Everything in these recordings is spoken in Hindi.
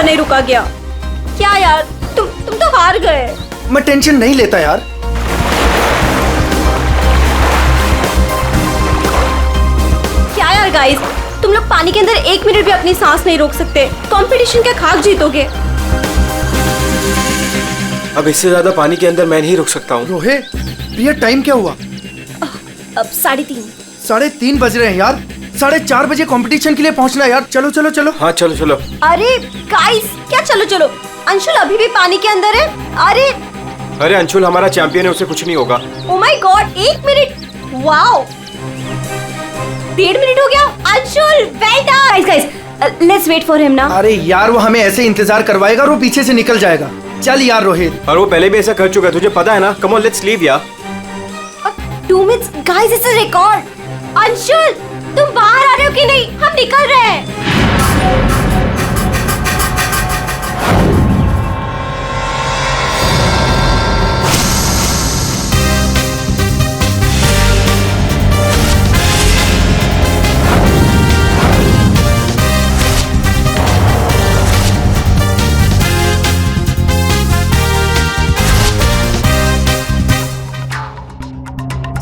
अंदर नहीं रुका गया। क्या यार, तुम तो हार गए। मैं टेंशन नहीं लेता यार। क्या यार गाइस, तुम लोग पानी के अंदर 1 मिनट भी अपनी सांस नहीं रोक सकते। कंपटीशन का खाक जीतोगे। अब इससे ज्यादा पानी के अंदर मैं नहीं रुक सकता हूँ। रोहित, प्रिया टाइम क्या हुआ? अब 3:30। 3:30 बज रहे हैं यार। 4:30 बजे कंपटीशन के लिए पहुंचना है यार। चलो चलो चलो। हाँ चलो चलो। अरे गाइस, क्या चलो चलो? अंशुल अभी भी पानी के अंदर है। अरे अंशुल हमारा चैंपियन है, उसे कुछ नहीं होगा। Oh my god, 1 minute. Wow, 1.5 minute हो गया। Anshul well done. Guys let's wait for him ना। अरे यार, वो हमें ऐसे इंतजार करवाएगा और वो पीछे से निकल जाएगा। चल यार रोहित। और वो पहले भी ऐसा कर चुका है, तुझे पता है ना। कम ऑन लेट्स लीव यार। 2 minutes guys, it's a record. Anshul तुम बाहर आ रहे हो कि नहीं? हम निकल रहे हैं।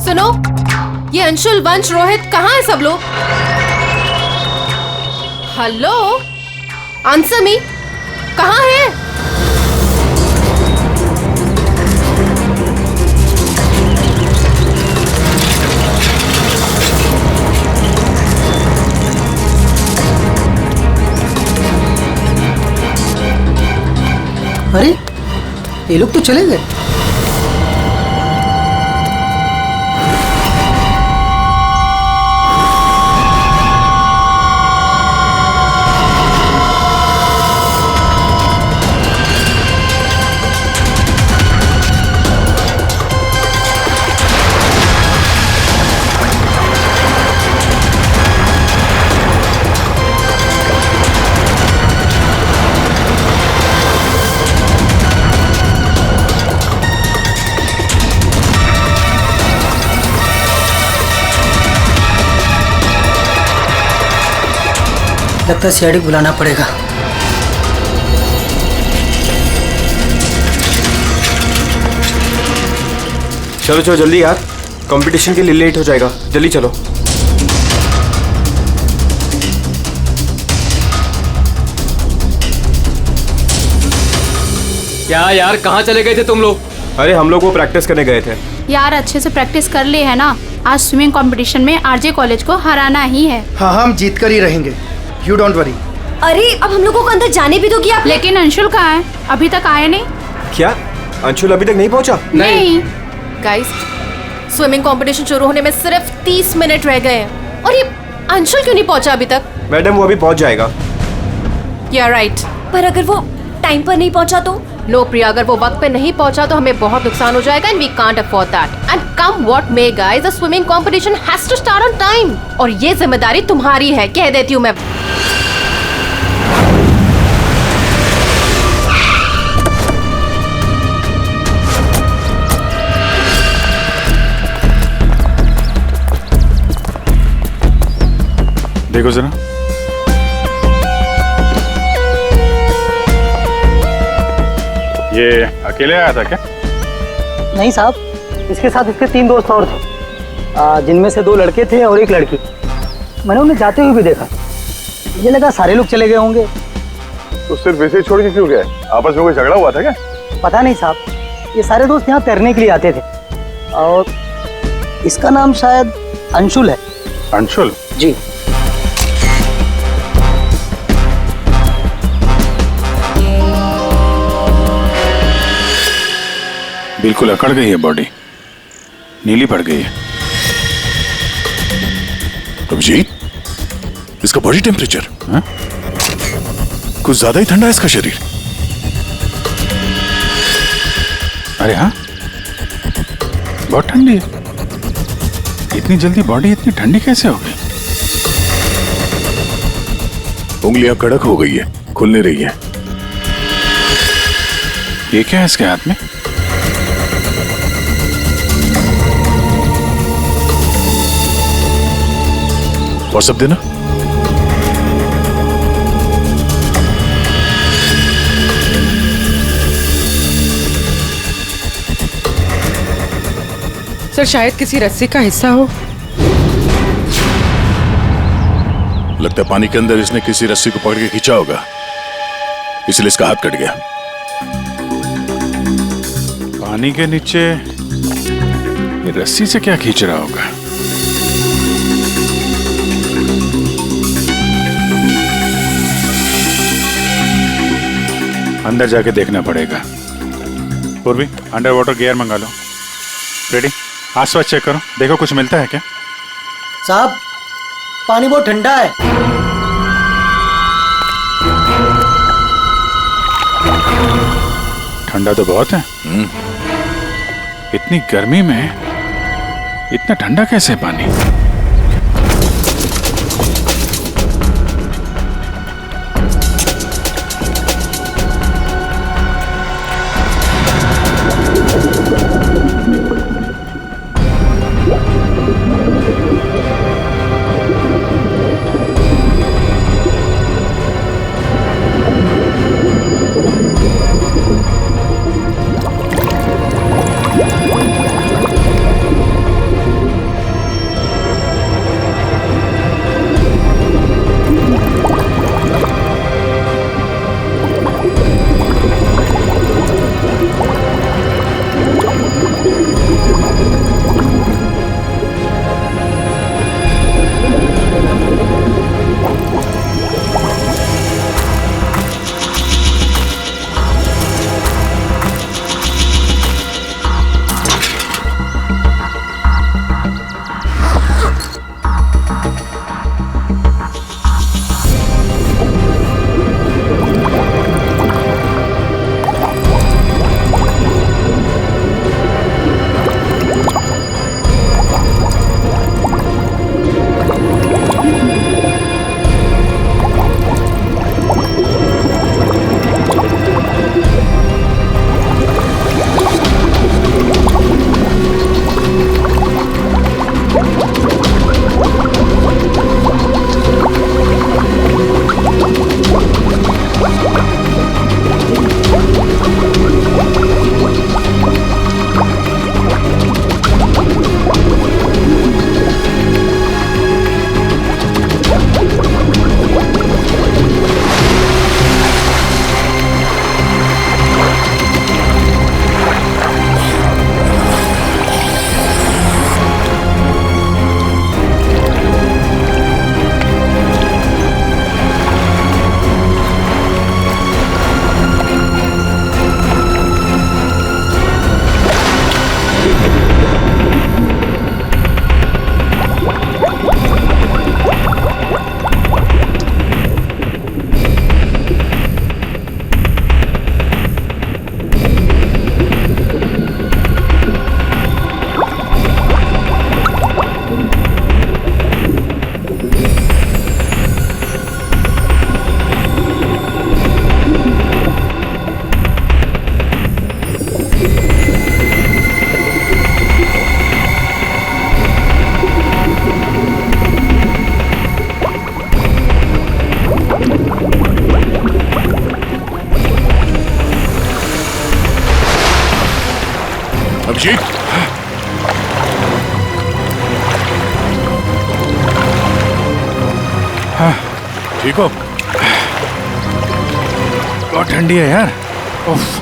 सुनो, ये अंशुल, वंश, रोहित कहाँ है सब लोग? हेलो, आंसर मी, कहाँ है? अरे ये लोग तो चले गए। लगता है सीआईडी बुलाना पड़ेगा। चलो चलो जल्दी यार, कंपटीशन के लिए लेट हो जाएगा। जल्दी चलो। क्या यार, कहाँ चले गए थे तुम लोग? अरे हम लोग वो प्रैक्टिस करने गए थे यार। अच्छे से प्रैक्टिस कर ले है ना। आज स्विमिंग कंपटीशन में आरजे कॉलेज को हराना ही है। हाँ हम जीत कर ही रहेंगे, यू डोंट वरी। अरे अब हम लोगों को अंदर जाने भी दोगी आप? लेकिन अंशुल कहाँ है? अभी तक आया नहीं। क्या अंशुल अभी तक नहीं पहुंचा? नहीं। गाइस, स्विमिंग कंपटीशन शुरू होने में सिर्फ 30 मिनट रह गए हैं और ये अंशुल क्यों नहीं पहुंचा अभी तक? मैडम वो अभी पहुंच जाएगा। या राइट। पर अगर वो टाइम पर नहीं पहुंचा तो? नो प्रिया, अगर वो वक्त पे नहीं पहुंचा तो हमें बहुत नुकसान हो जाएगा and we can't afford that. And come what may guys, the swimming competition has to start on time और ये जिम्मेदारी तुम्हारी है, कह देती हूँ मैं। देखो जरा, ये अकेले आया था क्या? नहीं साहब, इसके साथ इसके 3 दोस्त और थे, जिनमें से 2 लड़के थे और 1 लड़की। मैंने उन्हें जाते हुए भी देखा। मुझे लगा सारे लोग चले गए होंगे। तो सिर्फ वैसे ही छोड़ के क्यों गया? आपस में कोई झगड़ा हुआ था क्या? पता नहीं साहब, ये सारे दोस्त यहाँ तैरने के लिए आते थे और इसका नाम शायद अंशुल है। अंशुल? जी। बिल्कुल अकड़ गई है बॉडी, नीली पड़ गई है। अभिजीत, इसका बॉडी टेम्परेचर कुछ ज्यादा ही ठंडा है इसका शरीर। अरे हाँ, बहुत ठंडी है। इतनी जल्दी बॉडी इतनी ठंडी कैसे हो गई? उंगलियां कड़क हो गई है, खुल नहीं रही है। ये क्या है इसके हाथ में? व्हाट्सएप देना। सर शायद किसी रस्सी का हिस्सा हो। लगता है पानी के अंदर इसने किसी रस्सी को पकड़ के खींचा होगा, इसलिए इसका हाथ कट गया। पानी के नीचे ये रस्सी से क्या खींच रहा होगा? अंदर जाके देखना पड़ेगा। पूर्वी, अंडर वाटर गियर मंगा लो। रेडी? आसपास चेक करो, देखो कुछ मिलता है क्या। साहब पानी बहुत ठंडा है। ठंडा तो बहुत है। इतनी गर्मी में इतना ठंडा कैसे पानी? अभिजीत, हाँ ठीक हो? बहुत ठंडी है यार। उफ।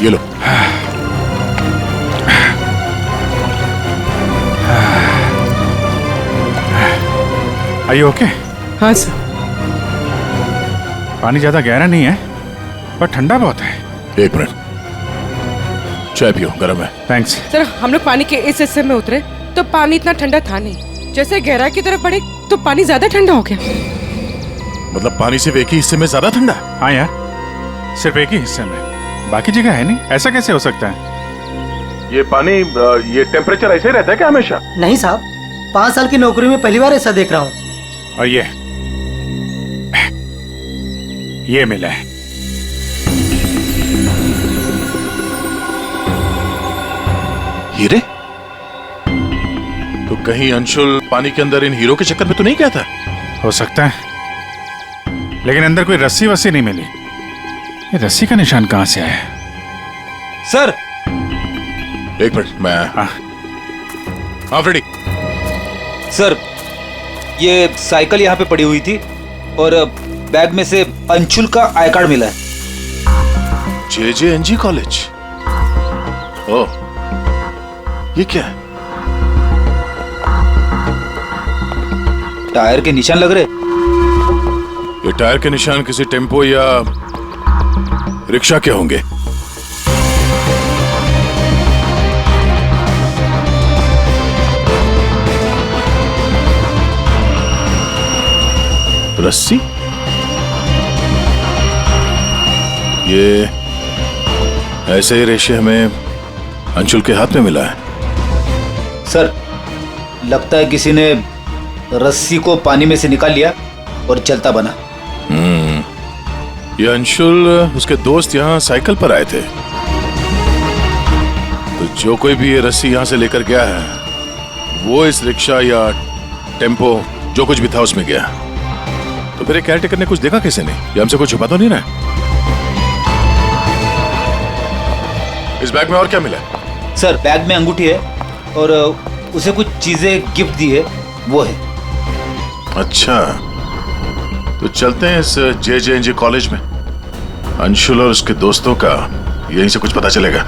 ये लो। Are you okay? हाँ सर। पानी ज्यादा गहरा नहीं है पर ठंडा बहुत है। एक मिनट, चाय पियो, गर्म है। थैंक्स। सर हम लोग पानी के इस हिस्से में उतरे तो पानी इतना ठंडा था नहीं, जैसे गहराई की तरफ बढ़े तो पानी ज्यादा ठंडा हो गया। मतलब पानी सिर्फ एक ही हिस्से में ज्यादा ठंडा? हाँ यार, सिर्फ एक ही हिस्से में, बाकी जगह है नहीं। ऐसा कैसे हो सकता है? ये पानी, ये टेम्परेचर ऐसे ही रहता है क्या हमेशा? नहीं साहब, 5 साल की नौकरी में पहली बार ऐसा देख रहा हूँ। और ये मिला है। हीरे? तो कहीं अंशुल पानी के अंदर इन हीरो के चक्कर में तो नहीं गया था? हो सकता है, लेकिन अंदर कोई रस्सी वस्सी नहीं मिली। ये रस्सी का निशान कहाँ से आया? सर एक मिनट, मैं हाँ फ्रेडी। सर ये साइकिल यहाँ पे पड़ी हुई थी और बैग में से अंशुल का आई कार्ड मिला है। JJNG college? ओह, ये क्या है? टायर के निशान लग रहे। ये टायर के निशान किसी टेम्पो या रिक्शा के होंगे। रस्सी? ये ऐसे ही रेशे हमें अंशुल के हाथ में मिला है। सर लगता है किसी ने रस्सी को पानी में से निकाल लिया और चलता बना। ये अंशुल उसके दोस्त यहाँ साइकिल पर आए थे, तो जो कोई भी ये रस्सी यहाँ से लेकर गया है वो इस रिक्शा या टेम्पो जो कुछ भी था उसमें गया। तो फिर केयरटेकर ने कुछ देखा कैसे नहीं? ये हमसे कुछ छुपा तो नहीं रहा? इस बैग में और क्या मिला? सर बैग में अंगूठी है और उसे कुछ चीजें गिफ्ट दी है, वो है। अच्छा, तो चलते हैं इस JJNG कॉलेज में। अंशुल और उसके दोस्तों का यहीं से कुछ पता चलेगा।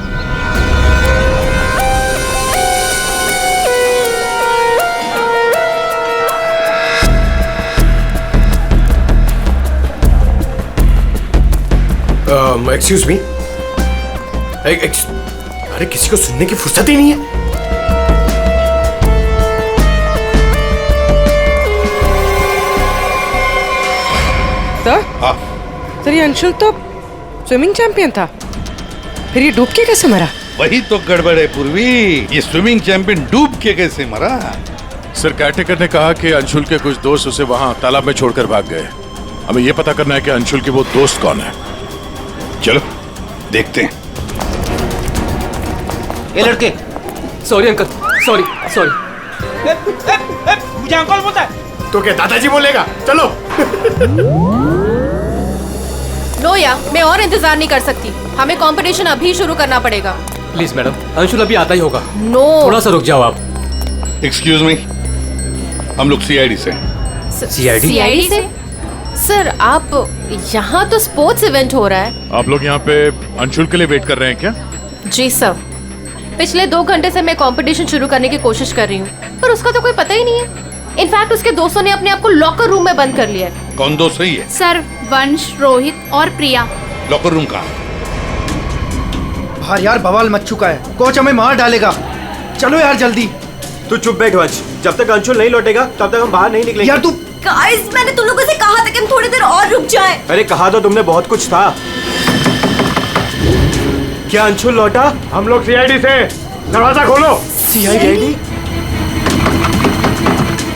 Excuse me. अरे किसी को सुनने की फुर्सत ही नहीं है। सर ये अंशुल तो स्विमिंग चैंपियन था, फिर ये डूब के कैसे मरा? वही तो गड़बड़ है पूर्वी, ये स्विमिंग चैंपियन डूब के कैसे मरा? सर केयरटेकर ने कहा कि अंशुल के कुछ दोस्त उसे वहां तालाब में छोड़कर भाग गए। हमें यह पता करना है कि अंशुल के वो दोस्त कौन है। चलो देखते हैं। ये लड़के। Sorry uncle, sorry. मुझे अंकल बोलता है तो क्या दादाजी बोलेगा? चलो। नो या मैं और इंतजार नहीं कर सकती, हमें कंपटीशन अभी शुरू करना पड़ेगा। प्लीज मैडम, अंशुल अभी आता ही होगा। नो थोड़ा सा रुक जाओ आप। एक्सक्यूज मी, हम लोग CID से। CID से? सर आप यहाँ तो स्पोर्ट्स इवेंट हो रहा है। आप लोग यहाँ पे अंशुल के लिए वेट कर रहे हैं क्या? जी सर, पिछले 2 घंटे से मैं कंपटीशन शुरू करने की कोशिश कर रही हूँ, पर उसका तो कोई पता ही नहीं है। इनफैक्ट उसके दोस्तों ने अपने आप को लॉकर रूम में बंद कर लिया है। कौन दोस्त सही है? सर वंश, रोहित और प्रिया। लॉकर रूम कहाँ? बाहर यार बवाल मच चुका है, कोच हमें मार डालेगा। चलो यार जल्दी। तू चुप बैठ वंश, जब तक अंशुल नहीं लौटेगा तब तक हम बाहर नहीं निकलेंगे। यार तू गाइस मैंने तुम लोगों से कहा था कि हम थोड़ी देर और रुक जाएं। अरे कहा तो तुमने बहुत कुछ था। क्या अंशुल लौटा? हम लोग CID से। दरवाजा खोलो। CID?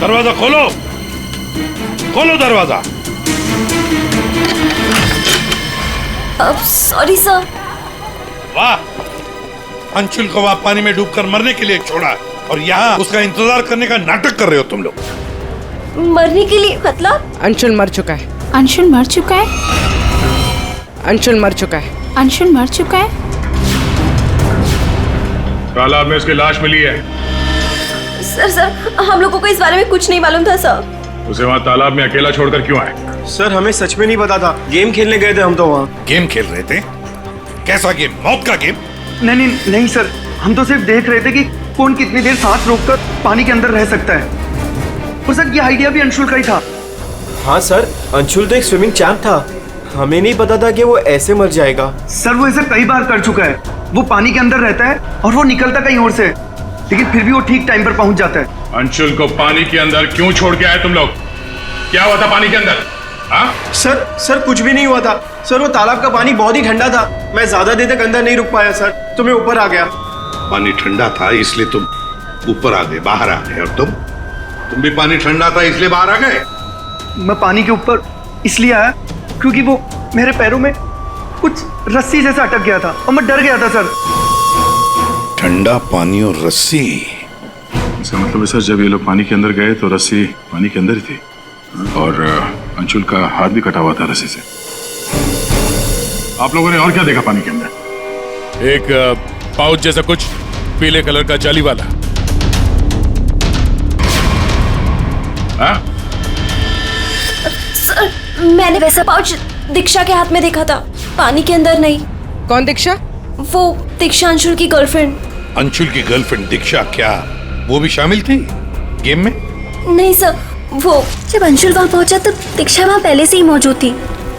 दरवाजा खोलो, खोलो दरवाजा। Sorry sir. वाह, अंशुल को वहां पानी में डूबकर मरने के लिए छोड़ा और यहाँ उसका इंतजार करने का नाटक कर रहे हो तुम लोग। मरने के लिए मतलब? अंशुल मर चुका है। अंशुल मर चुका है? अंशुल मर चुका है। अंशुल मर चुका है? तालाब में उसकी लाश मिली है। सर हम लोगों को इस बारे में कुछ नहीं मालूम था सर। उसे वहाँ तालाब में अकेला छोड़कर क्यों आए? सर हमें सच में नहीं पता था, गेम खेलने गए थे हम तो वहाँ। गेम खेल रहे थे? कैसा गेम? मौत का गेम? नहीं सर, हम तो सिर्फ देख रहे थे कि कौन कितनी देर सांस रोककर पानी के अंदर रह सकता है। और सर ये आइडिया भी अंशुल का ही था। हाँ सर, अंशुल तो एक स्विमिंग चैंप था, हमें नहीं पता था कि वो ऐसे मर जाएगा। सर वो ऐसा कई बार कर चुका है। वो पानी के अंदर रहता है और वो निकलता कहीं और से, लेकिन फिर भी वो ठीक टाइम पर पहुंच जाता है। अंशुल को पानी के अंदर क्यों छोड़ के आए तुम लोग? क्या हुआ था पानी के अंदर? हाँ? सर कुछ भी नहीं हुआ था सर, वो तालाब का पानी बहुत ही ठंडा था, मैं ज्यादा देर तक अंदर नहीं रुक पाया सर, तो मैं ऊपर आ गया। पानी ठंडा था इसलिए तुम ऊपर आ गए, बाहर आ गए। और तुम भी पानी ठंडा था इसलिए बाहर आ गए? मैं पानी के ऊपर इसलिए आया क्योंकि वो मेरे पैरों में कुछ रस्सी जैसा अटक गया था और मैं डर गया था सर। ठंडा पानी और रस्सी? इसका मतलब है सर, जब ये लोग पानी के अंदर गए तो रस्सी पानी के अंदर ही थी और अंशुल का हाथ भी कटा हुआ था रस्सी से। आप लोगों ने और क्या देखा पानी के अंदर? एक पाउच जैसा कुछ, पीले कलर का जाली वाला। हाँ? सर, मैंने वैसा पाउच दीक्षा के हाथ में देखा था, पानी के अंदर नहीं। कौन दीक्षा? वो दीक्षा अंशुल की गर्लफ्रेंड। अंशुल की गर्लफ्रेंड दीक्षा, क्या वो भी शामिल थी गेम में? नहीं सर, वो जब अंशुल वहाँ पहुंचा तब दीक्षा वहाँ पहले से ही मौजूद थी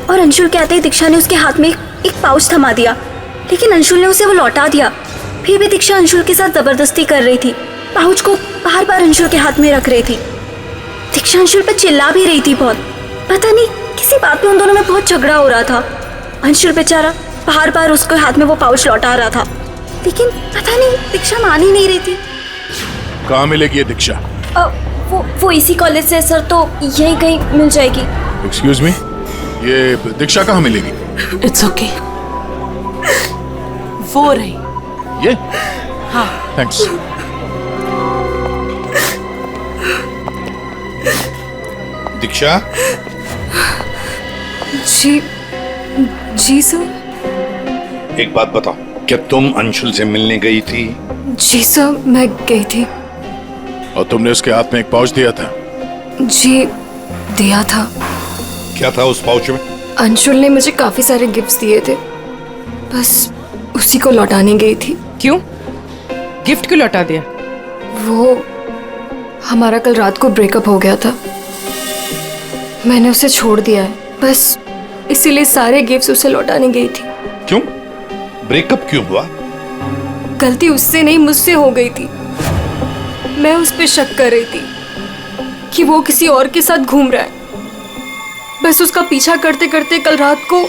और अंशुल के आते ही दीक्षा ने उसके हाथ में एक पाउच थमा दिया, लेकिन अंशुल ने उसे वो लौटा दिया। फिर भी दीक्षा अंशुल के साथ जबरदस्ती कर रही थी, पाउच को बार बार अंशुल के हाथ में रख रही थी। दीक्षा अंशुल पर चिल्ला भी रही थी बहुत, पता नहीं किसी बात पे उन दोनों में बहुत झगड़ा हो रहा था। अंशुल बेचारा बार बार उसके हाथ में वो पाउच लौटा रहा था, लेकिन पता नहीं दीक्षा मान ही नहीं रही थी। कहाँ मिलेगी ये दीक्षा? वो इसी कॉलेज से सर, तो यहीं कहीं मिल जाएगी। एक्सक्यूज मी, ये दीक्षा कहाँ मिलेगी? इट्स ओके, वो रही। ये? हाँ। थैंक्स। दीक्षा? जी सर। एक बात बताओ, क्या तुम अंशुल से मिलने गई थी? जी सर, मैं गई थी। और तुमने उसके हाथ में एक पाउच दिया था? जी दिया था। क्या था उस पाउच में? अंशुल ने मुझे काफी सारे गिफ्ट्स दिए थे, बस उसी को लौटाने गई थी। क्यों? गिफ्ट क्यों लौटा दिया? वो हमारा कल रात को ब्रेकअप हो गया था, मैंने उसे छोड़ दिया है, बस इसीलिए सारे गिफ्ट्स उसे लौटाने गई थी। क्यों? ब्रेकअप क्यों हुआ? गलती उससे नहीं, मुझसे हो गई थी। मैं उस पे शक कर रही थी कि वो किसी और के साथ घूम रहा है, बस उसका पीछा करते करते कल रात को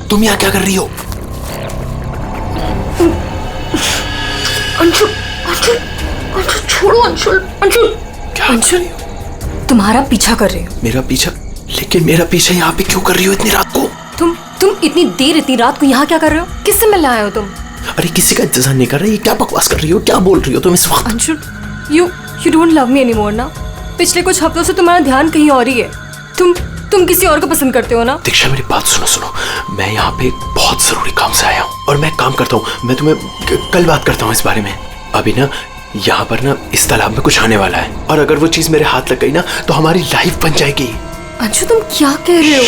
तुम यहाँ क्या कर रही हो? अंशुल, अंशुल, अंशुल छोड़ो, अंशुल, अंशुल, अंशुल, तुम्हारा पीछा कर रही हो। मेरा पीछा? लेकिन मेरा पीछा यहाँ पे क्यों कर रही हो इतनी रात को? तुम इतनी देर इतनी रात को यहाँ क्या कर रहे हो? किससे मिलने आए हो तुम? अरे किसी का इंतजार नहीं कर रही, क्या बकवास कर रही हो, क्या बोल रही हो तुम इस वक्त? Anshul, you don't love me anymore ना? पिछले कुछ हफ्तों से तुम्हारा ध्यान कहीं और ही है। तुम किसी और को पसंद करते हो ना? दीक्षा मेरी बात सुनो, मैं यहाँ पे बहुत जरूरी काम से आया हूँ और मैं काम करता हूँ। मैं तुम्हें कल बात करता हूँ इस बारे में। अभी ना यहाँ पर ना इस तालाब में कुछ आने वाला है और अगर वो चीज मेरे हाथ लग गई ना तो हमारी लाइफ बन जाएगी। अंशु, तुम क्या कह रहे हो?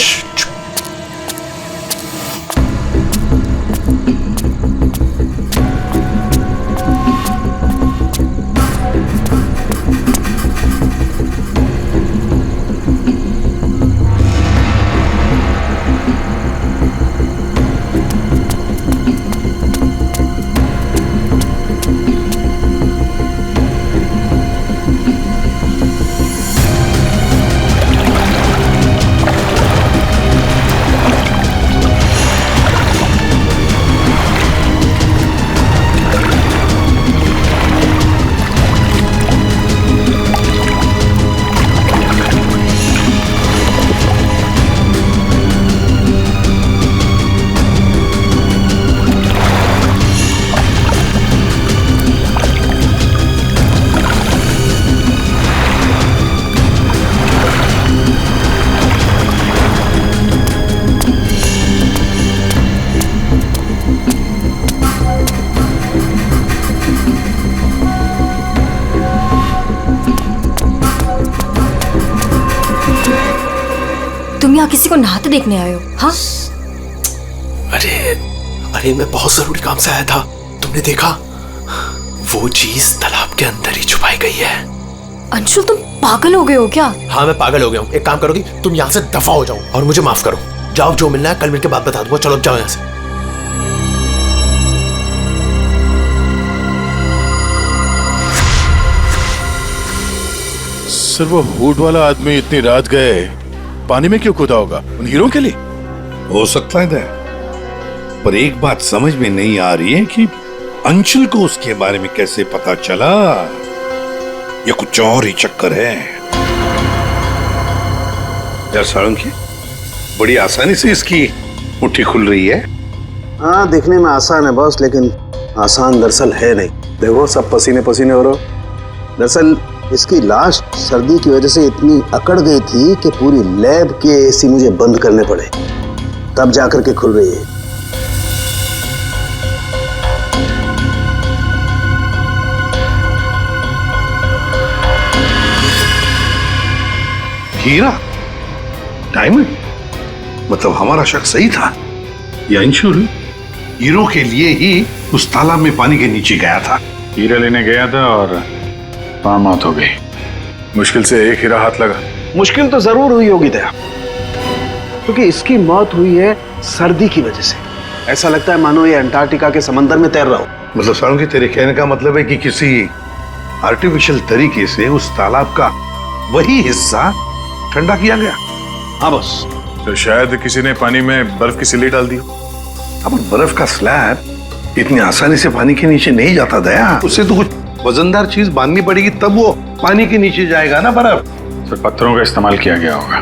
तुम यहाँ किसी को नहाते देखने आए हो? हाँ? अरे मैं बहुत जरूरी काम से आया था। तुमने देखा? वो चीज तालाब के अंदर ही छुपाई गई है। अंशुल, तुम पागल हो गए हो क्या? हाँ मैं पागल हो गया हूँ। एक काम करोगी, तुम यहाँ से दफा हो जाओ और मुझे माफ करो। जाओ, जो मिलना है कल मिलकर बात बता दूंगा। चलो अब जाओ यहाँ से। सर वो हुड वाला आदमी इतनी रात गए पानी में क्यों कूदा होगा? उन हीरो के लिए? हो सकता है, पर एक बात समझ में नहीं आ रही है कि अंशुल को उसके बारे में कैसे पता चला, या कुछ और ही चक्कर है। यार सारंगी, बड़ी आसानी से इसकी मुट्ठी खुल रही है। हाँ, दिखने में आसान है बॉस, लेकिन आसान दरअसल है नहीं। देखो सब पसीने पसीने हो रहे हो। दरअसल इसकी लाश सर्दी की वजह से इतनी अकड़ गई थी कि पूरी लैब के एसी मुझे बंद करने पड़े, तब जाकर के खुल रही है। हीरा, डायमंड, मतलब हमारा शक सही था। ये अंशुल हीरो के लिए ही उस तालाब में पानी के नीचे गया था। हीरा लेने गया था और वहां मौत हो गई। मुश्किल से एक हीरा हाथ लगा। मुश्किल तो जरूर हुई होगी दया, क्योंकि इसकी मौत हुई है सर्दी की वजह से। ऐसा लगता है मानो ये अंटार्कटिका के समंदर में तैर रहा हो। मतलब सारुण, तेरे कहने का मतलब है कि किसी आर्टिफिशियल तरीके से उस तालाब का वही हिस्सा ठंडा किया गया। हाँ बस। तो शायद किसी ने पानी में बर्फ की सिल्ली डाल दी। अब बर्फ का स्लैब इतनी आसानी से पानी के नीचे नहीं जाता दया। उससे तो कुछ वजनदार चीज बांधनी पड़ेगी, तब वो पानी के नीचे जाएगा ना बर्फ। तो पत्थरों का इस्तेमाल किया गया होगा।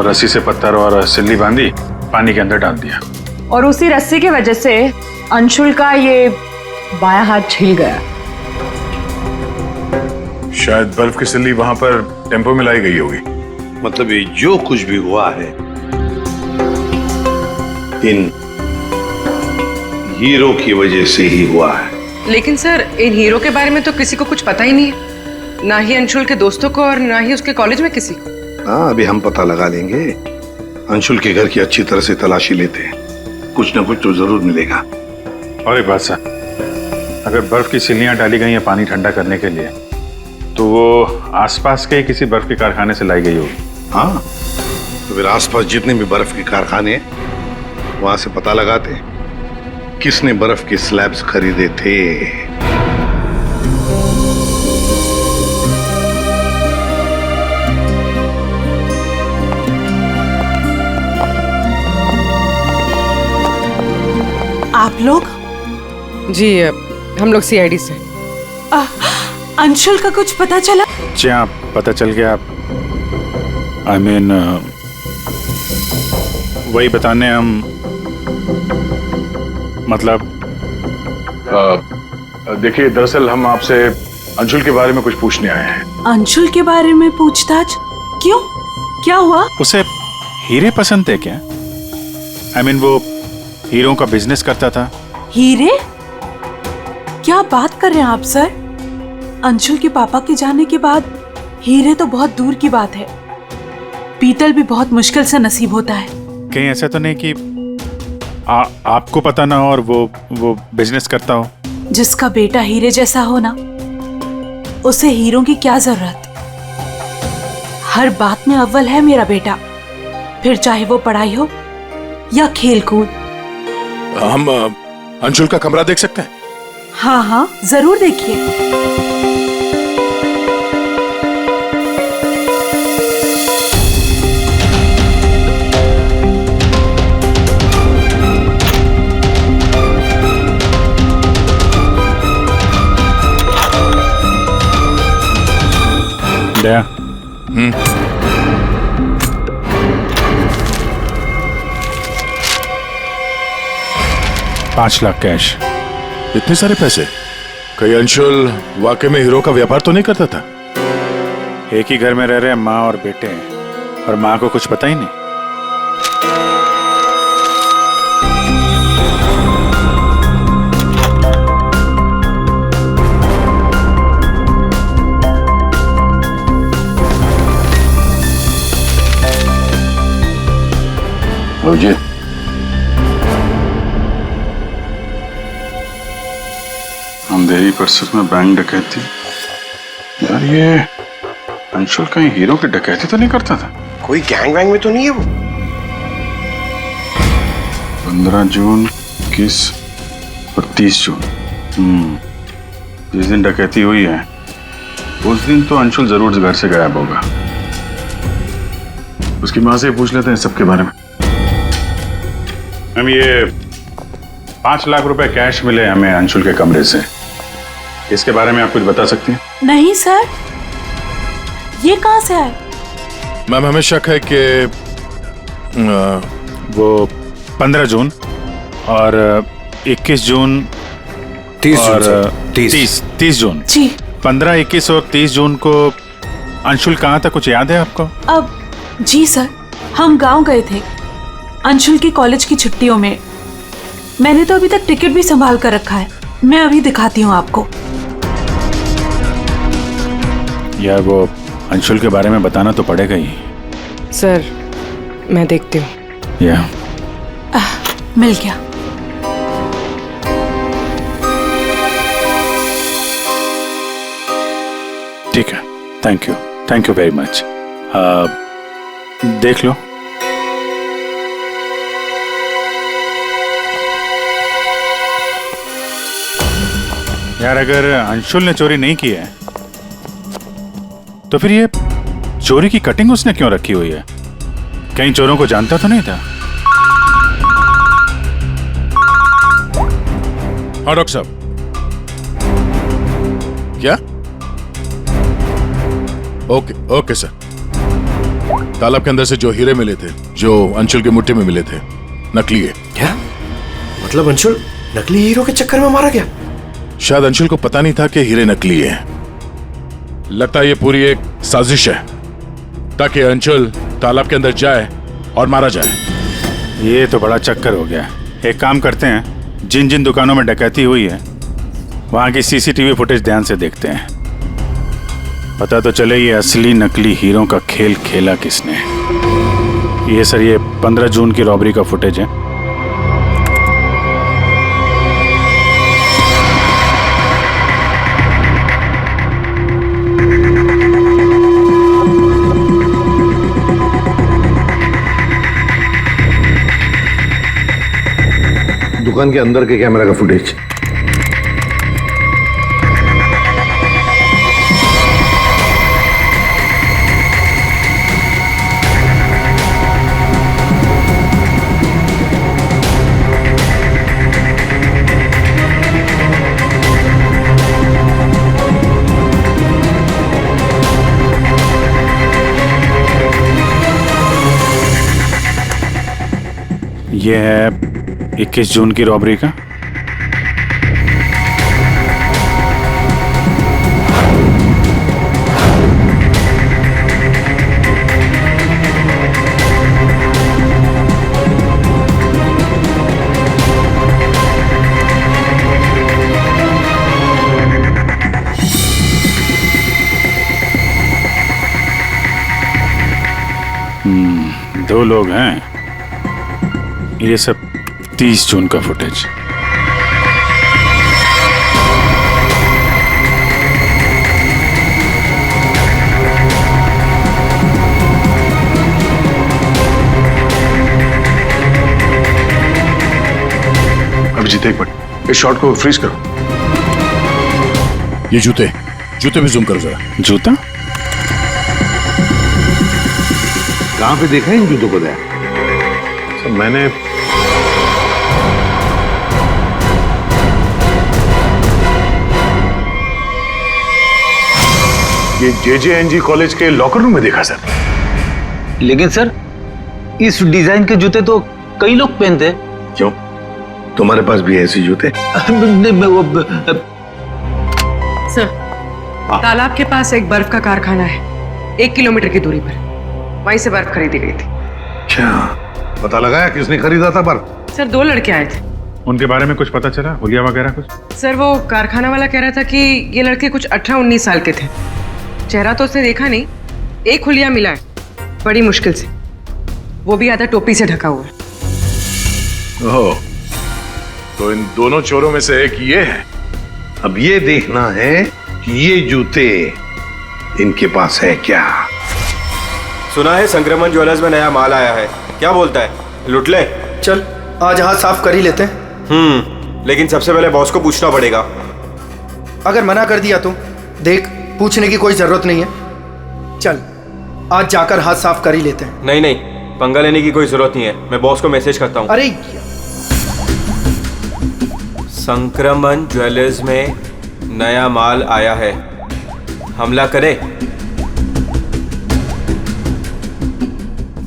रस्सी से पत्थर और सिल्ली बांधी, पानी के अंदर डाल दिया। और उसी रस्सी की वजह से अंशुल का ये बायां हाथ छिल गया। शायद बर्फ की सिल्ली वहां पर टेम्पो में लाई गई होगी। मतलब ये जो कुछ भी हुआ है इन हीरो की वजह से ही हुआ है। लेकिन सर, इन हीरो के बारे में तो किसी को कुछ पता ही नहीं है, ना ही अंशुल के दोस्तों को और ना ही उसके कॉलेज में किसी को। हाँ, अभी हम पता लगा लेंगे। अंशुल के घर की अच्छी तरह से तलाशी लेते हैं, कुछ ना कुछ तो जरूर मिलेगा। और एक बात सर, अगर बर्फ की सिल्लियां डाली गई हैं पानी ठंडा करने के लिए, तो वो आसपास के किसी बर्फ के कारखाने से लाई गई होगी। हाँ, तो फिर आसपास जितने भी बर्फ के कारखाने, वहां से पता लगाते किसने बर्फ के स्लैब्स खरीदे थे। आप लोग? जी, हम लोग सीआईडी से। अंशुल का कुछ पता चला? जी हाँ, पता चल गया। I mean, वही बताने हम, मतलब देखिए, दरअसल हम आपसे अंशुल के बारे में कुछ पूछने आए हैं। अंशुल के बारे में पूछताछ? क्यों? क्या हुआ? उसे हीरे पसंद थे क्या? I mean, वो हीरो का बिजनेस करता था। हीरे? क्या बात कर रहे हैं आप सर? अंशुल के पापा के जाने के बाद हीरे तो बहुत दूर की बात है। पीतल भी बहुत मुश्किल से नसीब होता है। कहीं ऐसा तो नहीं कि आपको पता ना हो और वो बिजनेस करता हो? जिसका बेटा हीरे जैसा हो ना, उसे हीरो की क्या जरूरत। हर बात में अव्वल है मेरा बेटा, फिर चाहे वो पढ़ाई हो या खेल कूद। हम अंशुल का कमरा देख सकते हैं? हाँ हाँ, जरूर देखिए। दया। 5 लाख कैश। इतने सारे पैसे? कहीं अंशुल वाकई में हीरो का व्यापार तो नहीं करता था? एक ही घर में रह रहे माँ और बेटे हैं, और माँ को कुछ पता ही नहीं। जी, अंधेरी परसों में बैंक डकैती। यार, ये अंशुल कहीं हीरो की डकैती तो नहीं करता था? कोई गैंग वैंग में तो नहीं है वो? 15 जून, 21 और 30 जून। जिस दिन डकैती हुई है उस दिन तो अंशुल जरूर घर से गायब होगा। उसकी माँ से पूछ लेते हैं सबके बारे में। हम ये 5 लाख रुपए कैश मिले हमें अंशुल के कमरे से, इसके बारे में आप कुछ बता सकती हैं? नहीं सर, ये कहां से आए? मैम, हमें शक है कि वो 15 जून और 21 जून 30 और जून 30 जून जी। 15, 21 और 30 जून को अंशुल कहाँ था, कुछ याद है आपको? अब जी सर, हम गांव गए थे अंशुल की कॉलेज की छुट्टियों में। मैंने तो अभी तक टिकट भी संभाल कर रखा है, मैं अभी दिखाती हूँ आपको। यार वो अंशुल के बारे में बताना तो पड़ेगा ही। सर मैं देखती हूँ। या मिल गया। ठीक है, थैंक यू वेरी मच। देख लो। यार अगर अंशुल ने चोरी नहीं की है तो फिर ये चोरी की कटिंग उसने क्यों रखी हुई है? कहीं चोरों को जानता तो नहीं था? हाँ डॉक्टर साहब। क्या? Okay sir. तालाब के अंदर से जो हीरे मिले थे, जो अंशुल की मुट्ठी में मिले थे, नकली है। क्या मतलब? अंशुल नकली हीरो के चक्कर में मारा गया? शायद अंशुल को पता नहीं था कि हीरे नकली है। लगता है ये पूरी एक साजिश है ताकि अंशुल तालाब के अंदर जाए और मारा जाए। ये तो बड़ा चक्कर हो गया। एक काम करते हैं, जिन जिन दुकानों में डकैती हुई है वहां की सीसीटीवी फुटेज ध्यान से देखते हैं, पता तो चले ये असली नकली हीरो का खेल खेला किसने। ये सर, ये 15 जून की रॉबरी का फुटेज है। दुकान के अंदर के कैमरा का फुटेज। ये है 21 जून की रॉबरी का। दो लोग हैं। ये सब 30 जून का फुटेज। अभिजीत एक मिनट, इस शॉट को फ्रीज करो। ये जूते भी जूम करो जरा। जूता कहां पे देखा है इन जूतों को? दया सर, मैंने ये JJNG कॉलेज के लॉकर रूम में देखा सर। लेकिन सर, इस डिजाइन के जूते तो कई लोग पहनते हैं। क्यों, तुम्हारे पास भी ऐसे जूते? सर, तालाब के पास एक बर्फ का कारखाना है, 1 किलोमीटर की दूरी पर। वहीं से बर्फ खरीदी गई थी। क्या पता लगाया किसने खरीदा था बर्फ? सर 2 लड़के आए थे। उनके बारे में कुछ पता चला? हुलिया वगैरह कुछ? सर वो कारखाना वाला कह रहा था कि ये लड़के कुछ 18-19 साल के थे। चेहरा तो उसने देखा नहीं, एक हुलिया मिला है बड़ी मुश्किल से, वो भी आधा टोपी से ढका हुआ है। ओह, तो इन दोनों चोरों में से एक ये है। अब ये देखना है कि ये जूते इनके पास है क्या। सुना है संक्रमण ज्वेलर्स में नया माल आया है, क्या बोलता है, लुट ले? चल आज हाथ साफ कर ही लेते हैं। लेकिन सबसे पहले बॉस को पूछना पड़ेगा। अगर मना कर दिया तो देख, पूछने की कोई जरूरत नहीं है। चल आज जाकर हाथ साफ कर ही लेते हैं। नहीं, पंगा लेने की कोई जरूरत नहीं है, मैं बॉस को मैसेज करता हूँ। अरे संक्रमण ज्वेलर्स में नया माल आया है, हमला करे।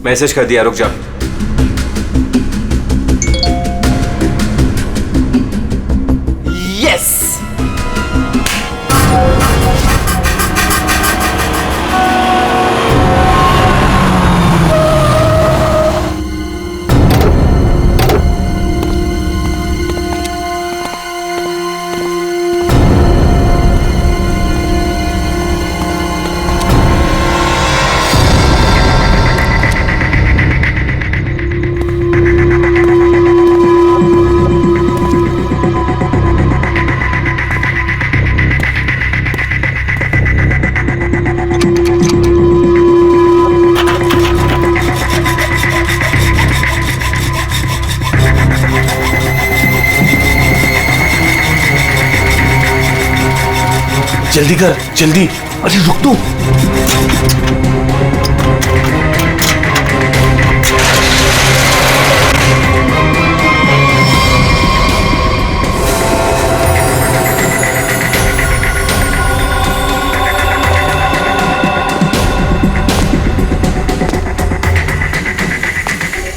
मैसेज कर दिया, रुक जा। जल्दी कर, जल्दी। अरे रुक तू।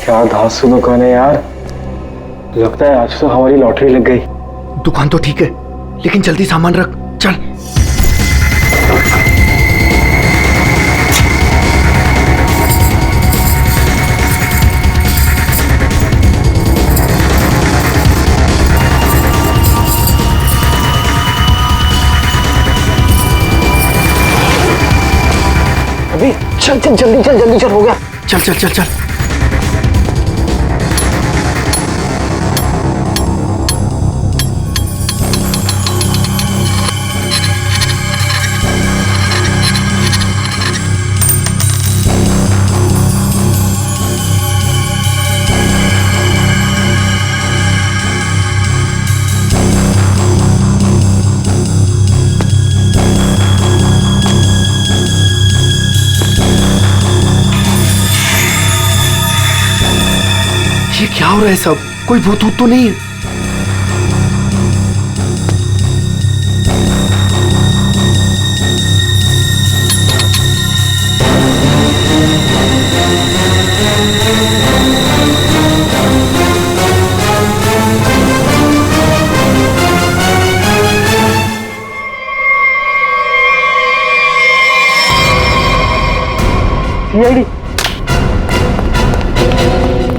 क्या धांसू दुकान है यार, लगता है आज तो हमारी लॉटरी लग गई। दुकान तो ठीक है, लेकिन जल्दी सामान रख, चल। अभी चल चल जल्दी चल, जल्दी चल, हो गया। चल चल चल चल। ये क्या हो रहा है सब? कोई भूत तो नहीं है? सीआईडी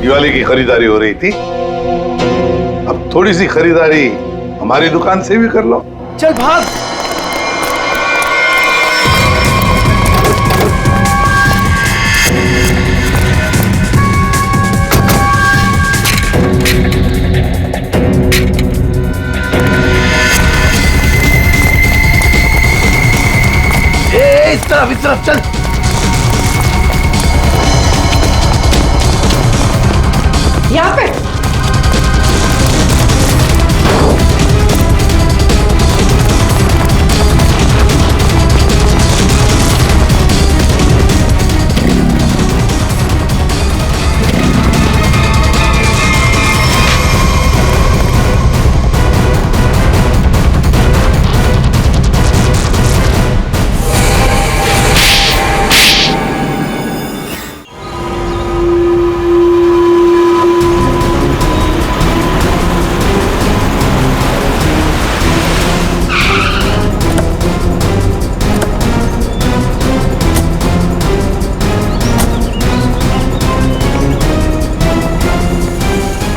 दिवाली की खरीदारी हो रही थी, अब थोड़ी सी खरीदारी हमारी दुकान से भी कर लो। चल भाग। इस तरफ चल। यहाँ पे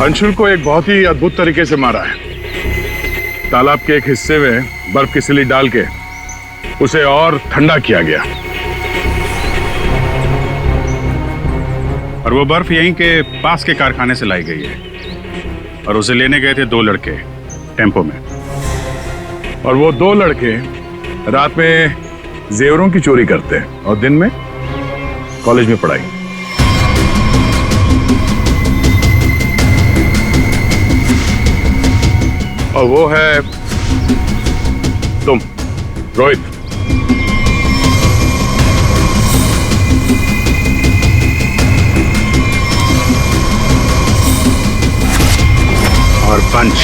अंशुल को एक बहुत ही अद्भुत तरीके से मारा है। तालाब के एक हिस्से में बर्फ की सिल्ली डाल के उसे और ठंडा किया गया, और वो बर्फ यहीं के पास के कारखाने से लाई गई है, और उसे लेने गए थे 2 लड़के टेम्पो में, और वो 2 लड़के रात में जेवरों की चोरी करते हैं और दिन में कॉलेज में पढ़ाई। और वो है तुम, रोहित। और पंच।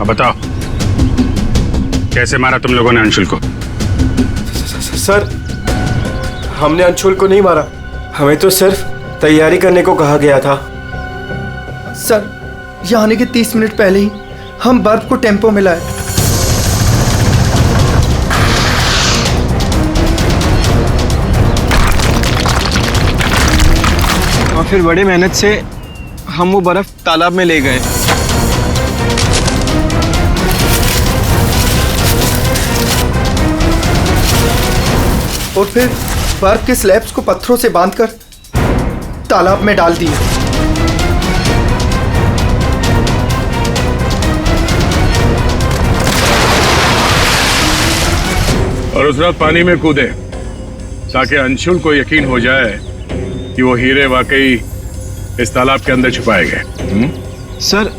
अब बताओ, कैसे मारा तुम लोगों ने अंशुल को? सर, हमने अंशुल को नहीं मारा, हमें तो सिर्फ तैयारी करने को कहा गया था। सर, यहाँ आने के 30 मिनट पहले ही हम बर्फ को टेम्पो में लाए। और फिर बड़ी मेहनत से हम वो बर्फ तालाब में ले गए। और फिर बर्फ के स्लैब्स को पत्थरों से बांधकर तालाब में डाल दिए। और उस रात पानी में कूदे ताकि अंशुल को यकीन हो जाए कि वो हीरे वाकई इस तालाब के अंदर छुपाए गए। सर,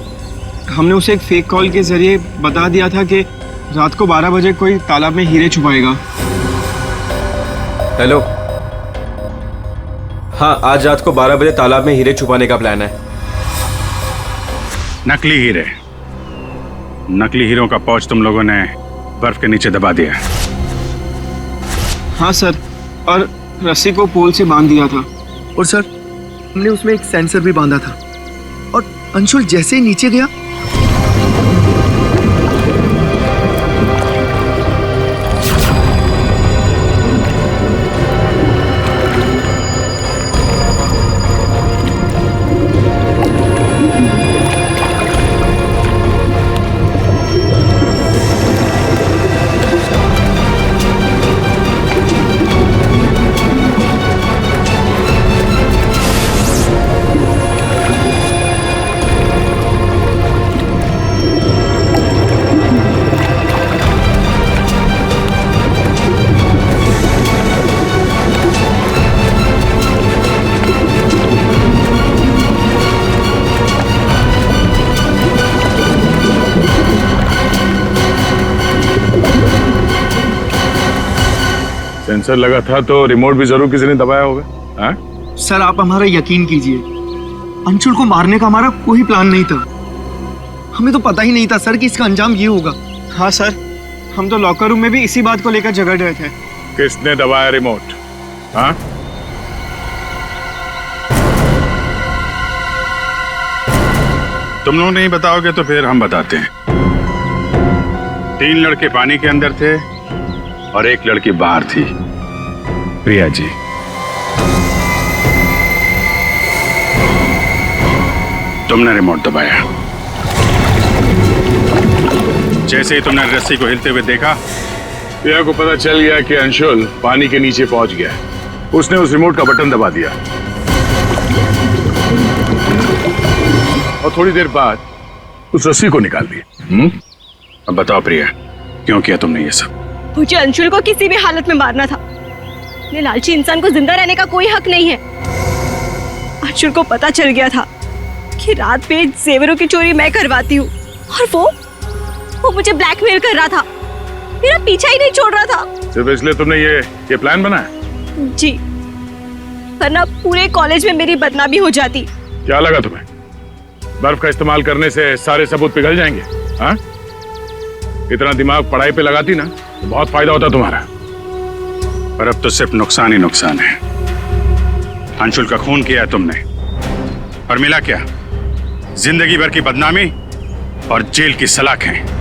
हमने उसे एक फेक कॉल के जरिए बता दिया था कि रात को 12 बजे कोई तालाब में हीरे छुपाएगा। हेलो, हाँ, आज रात को 12 बजे तालाब में हीरे छुपाने का प्लान है। नकली हीरे, नकली हीरों का पौच तुम लोगों ने बर्फ के नीचे दबा दिया। हाँ सर, और रस्सी को पोल से बांध दिया था। और सर, हमने उसमें एक सेंसर भी बांधा था, और अंशुल जैसे ही नीचे गया सेंसर लगा था तो रिमोट भी जरूर किसी ने दबाया होगा। हाँ? सर, आप हमारा यकीन कीजिए, अंशुल को मारने का हमारा कोई प्लान नहीं था। हमें तो पता ही नहीं था सर कि इसका अंजाम ये होगा। हाँ सर, हम तो लॉकर रूम में भी इसी बात को लेकर झगड़ रहे थे। किसने दबाया रिमोट? हाँ? तुम लोग नहीं बताओगे तो फिर हम बताते हैं। 3 लड़के पानी के अंदर थे और 1 लड़की बाहर थी, प्रिया जी। तुमने रिमोट दबाया। जैसे ही तुमने रस्सी को हिलते हुए देखा, प्रिया को पता चल गया कि अंशुल पानी के नीचे पहुंच गया। उसने उस रिमोट का बटन दबा दिया और थोड़ी देर बाद उस रस्सी को निकाल दिया। अब बताओ प्रिया, क्यों किया तुमने ये सब? मुझे अंशुल को किसी भी हालत में मारना था। ये लालची इंसान को जिंदा रहने का कोई हक नहीं है। अंशुल को पता चल गया था कि रात में जेवरों की चोरी मैं करवाती हूँ, और वो मुझे ब्लैकमेल कर रहा था, मेरा पीछा ही नहीं छोड़ रहा था। सिर्फ इसलिए तुमने ये प्लान बनाया? जी, वरना पूरे कॉलेज में मेरी बदनामी हो जाती। क्या लगा तुम्हें बर्फ का इस्तेमाल करने से सारे सबूत पिघल जाएंगे? हाँ? इतना दिमाग पढ़ाई पे लगाती ना तो बहुत फायदा होता तुम्हारा। पर अब तो सिर्फ नुकसान ही नुकसान है। अंशुल का खून किया है तुमने, और मिला क्या? जिंदगी भर की बदनामी और जेल की सलाखें।